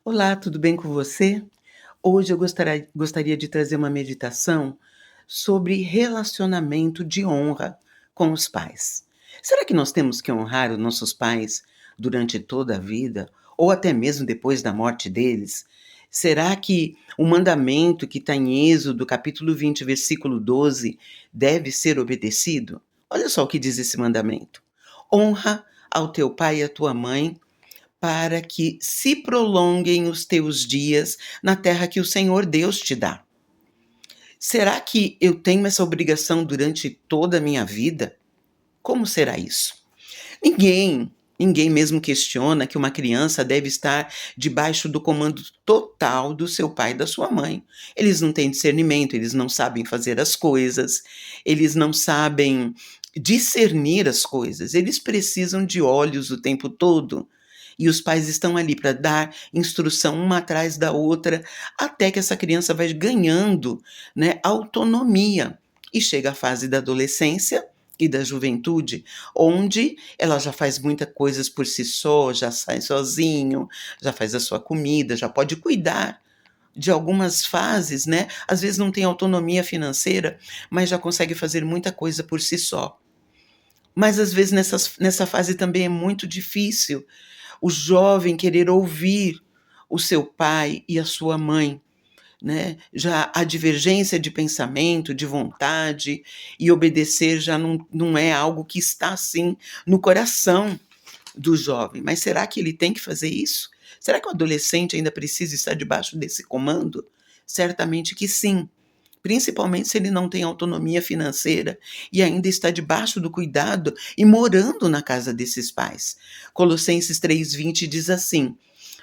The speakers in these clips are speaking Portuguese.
Olá, tudo bem com você? Hoje eu gostaria de trazer uma meditação sobre relacionamento de honra com os pais. Será que nós temos que honrar os nossos pais durante toda a vida, ou até mesmo depois da morte deles? Será que o mandamento que está em Êxodo, capítulo 20, versículo 12, deve ser obedecido? Olha só o que diz esse mandamento: honra ao teu pai e à tua mãe, para que se prolonguem os teus dias na terra que o Senhor Deus te dá. Será que eu tenho essa obrigação durante toda a minha vida? Como será isso? Ninguém mesmo questiona que uma criança deve estar debaixo do comando total do seu pai e da sua mãe. Eles não têm discernimento, eles não sabem fazer as coisas, eles não sabem discernir as coisas, eles precisam de olhos o tempo todo. E os pais estão ali para dar instrução uma atrás da outra, até que essa criança vai ganhando, né, autonomia. E chega a fase da adolescência e da juventude, onde ela já faz muitas coisas por si só, já sai sozinho, já faz a sua comida, já pode cuidar de algumas fases, né? Às vezes não tem autonomia financeira, mas já consegue fazer muita coisa por si só. Mas às vezes nessa fase também é muito difícil o jovem querer ouvir o seu pai e a sua mãe, né? Já a divergência de pensamento, de vontade, e obedecer já não é algo que está assim no coração do jovem. Mas será que ele tem que fazer isso? Será que o adolescente ainda precisa estar debaixo desse comando? Certamente que sim. Principalmente se ele não tem autonomia financeira e ainda está debaixo do cuidado e morando na casa desses pais. Colossenses 3:20 diz assim: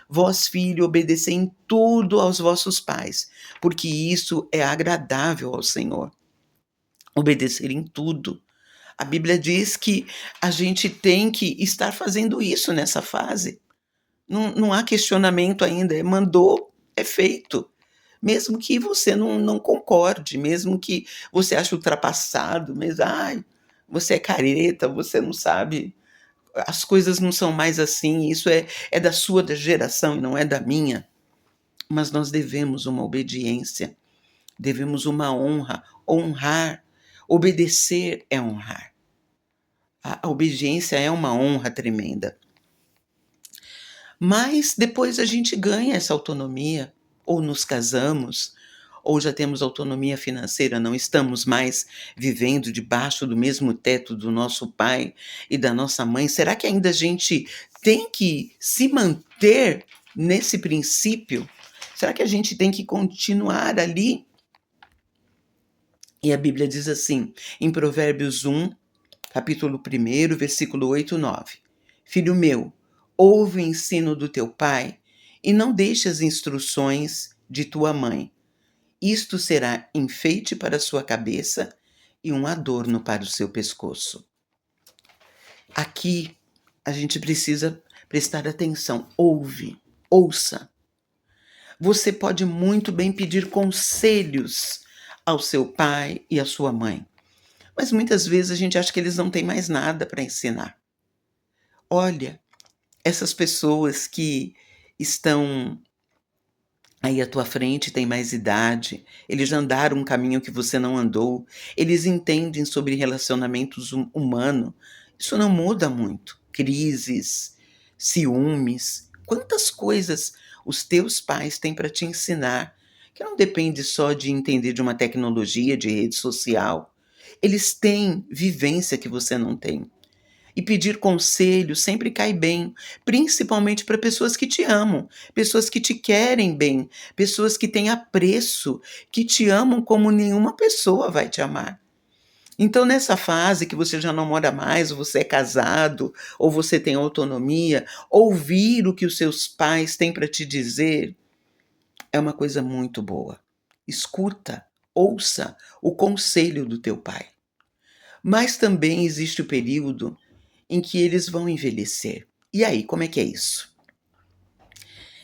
vós, filho, obedecei em tudo aos vossos pais, porque isso é agradável ao Senhor. Obedecer em tudo. A Bíblia diz que a gente tem que estar fazendo isso nessa fase. Não há questionamento ainda, mandou, é feito. Mesmo que você não concorde, mesmo que você ache ultrapassado, mas, ai, você é careta, você não sabe, as coisas não são mais assim, isso é da sua geração e não é da minha. Mas nós devemos uma obediência, devemos uma honra, honrar, obedecer é honrar. A obediência é uma honra tremenda. Mas depois a gente ganha essa autonomia, ou nos casamos, ou já temos autonomia financeira, não estamos mais vivendo debaixo do mesmo teto do nosso pai e da nossa mãe. Será que ainda a gente tem que se manter nesse princípio? Será que a gente tem que continuar ali? E a Bíblia diz assim, em Provérbios 1, capítulo 1, versículo 8 e 9: Filho meu, ouve o ensino do teu pai e não deixe as instruções de tua mãe. Isto será enfeite para a sua cabeça e um adorno para o seu pescoço. Aqui a gente precisa prestar atenção. Ouça. Você pode muito bem pedir conselhos ao seu pai e à sua mãe, mas muitas vezes a gente acha que eles não têm mais nada para ensinar. Olha, essas pessoas que estão aí à tua frente, têm mais idade, eles já andaram um caminho que você não andou, eles entendem sobre relacionamentos humano. Isso não muda muito. Crises, ciúmes, quantas coisas os teus pais têm para te ensinar, que não depende só de entender de uma tecnologia, de rede social. Eles têm vivência que você não tem. E pedir conselho sempre cai bem, principalmente para pessoas que te amam, pessoas que te querem bem, pessoas que têm apreço, que te amam como nenhuma pessoa vai te amar. Então, nessa fase que você já não mora mais, ou você é casado, ou você tem autonomia, ouvir o que os seus pais têm para te dizer é uma coisa muito boa. Escuta, ouça o conselho do teu pai. Mas também existe o período em que eles vão envelhecer. E aí, como é que é isso?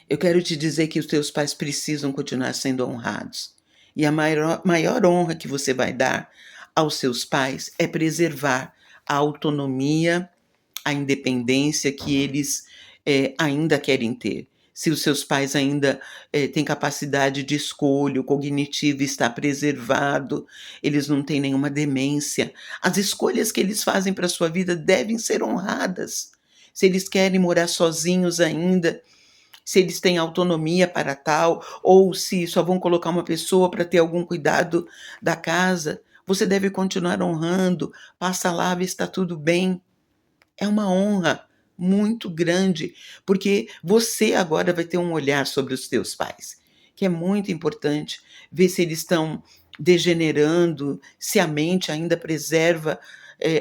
Eu quero te dizer que os teus pais precisam continuar sendo honrados. E a maior honra que você vai dar aos seus pais é preservar a autonomia, a independência que eles ainda querem ter. se os seus pais ainda, têm capacidade de escolha, o cognitivo está preservado, eles não têm nenhuma demência. As escolhas que eles fazem para a sua vida devem ser honradas. Se eles querem morar sozinhos ainda, se eles têm autonomia para tal, ou se só vão colocar uma pessoa para ter algum cuidado da casa, você deve continuar honrando, passa lá, vê se está tudo bem. É uma honra muito grande, porque você agora vai ter um olhar sobre os teus pais, que é muito importante, ver se eles estão degenerando, se a mente ainda preserva,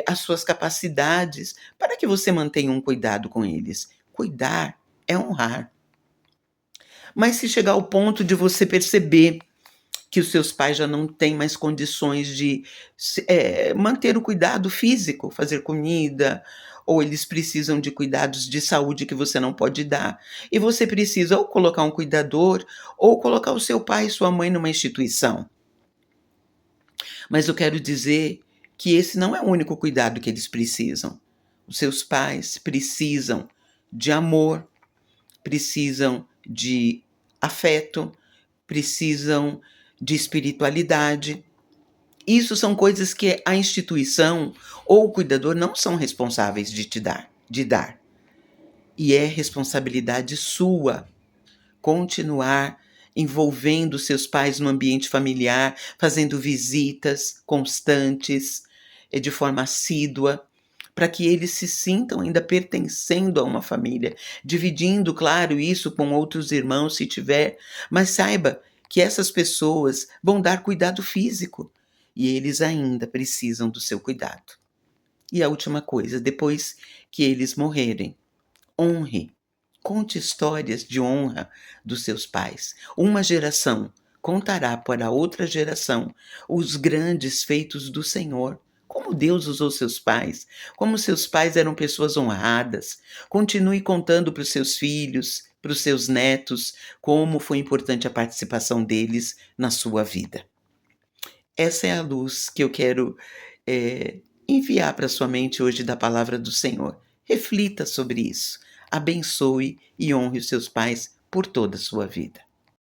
as suas capacidades, para que você mantenha um cuidado com eles. Cuidar é honrar. Mas se chegar ao ponto de você perceber que os seus pais já não têm mais condições de manter o cuidado físico, fazer comida, ou eles precisam de cuidados de saúde que você não pode dar, e você precisa ou colocar um cuidador, ou colocar o seu pai e sua mãe numa instituição. Mas eu quero dizer que esse não é o único cuidado que eles precisam. Os seus pais precisam de amor, precisam de afeto, precisam de espiritualidade. Isso são coisas que a instituição ou o cuidador não são responsáveis de dar. E é responsabilidade sua continuar envolvendo seus pais no ambiente familiar, fazendo visitas constantes, de forma assídua, para que eles se sintam ainda pertencendo a uma família, dividindo, claro, isso com outros irmãos se tiver, mas saiba que essas pessoas vão dar cuidado físico e eles ainda precisam do seu cuidado. E a última coisa, depois que eles morrerem, honre, conte histórias de honra dos seus pais. Uma geração contará para a outra geração os grandes feitos do Senhor. Como Deus usou seus pais, como seus pais eram pessoas honradas. Continue contando para os seus filhos, para os seus netos, como foi importante a participação deles na sua vida. Essa é a luz que eu quero, enviar para sua mente hoje da palavra do Senhor. Reflita sobre isso, abençoe e honre os seus pais por toda a sua vida.